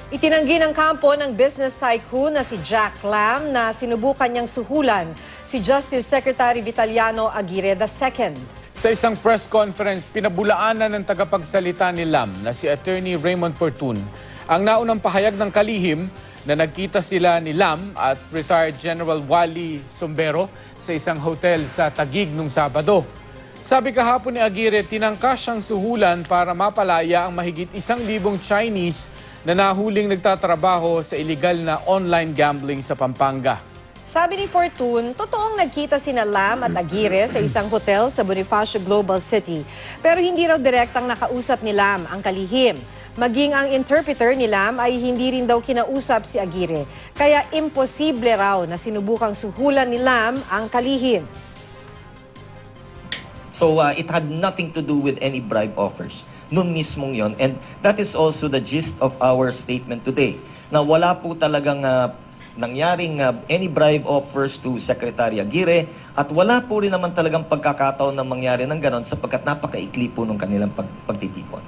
Itinanggi ng kampo ng business tycoon na si Jack Lam na sinubukan niyang suhulan si Justice Secretary Vitaliano Aguirre II. Sa isang press conference, pinabulaanan ng tagapagsalita ni Lam na si Attorney Raymond Fortun ang naunang pahayag ng kalihim na nagkita sila ni Lam at retired General Wally Sombero sa isang hotel sa Taguig nung Sabado. Sabi kahapon ni Aguirre, tinangka siyang suhulan para mapalaya ang mahigit 1,000 Chinese na nahuling nagtatrabaho sa iligal na online gambling sa Pampanga. Sabi ni Fortun, totoong nagkita sina Lam at Aguirre sa isang hotel sa Bonifacio Global City. Pero hindi raw direktang nakausap ni Lam ang kalihim. Maging ang interpreter ni Lam ay hindi rin daw kinausap si Aguirre. Kaya imposible raw na sinubukang suhulan ni Lam ang kalihim. So it had nothing to do with any bribe offers. Noon mismong yon, and that is also the gist of our statement today, na wala po talagang nangyaring any bribe offers to Secretary Aguirre at wala po rin naman talagang pagkakataon na mangyari ng ganon sapagkat napakaikli po ng kanilang pagtitipon.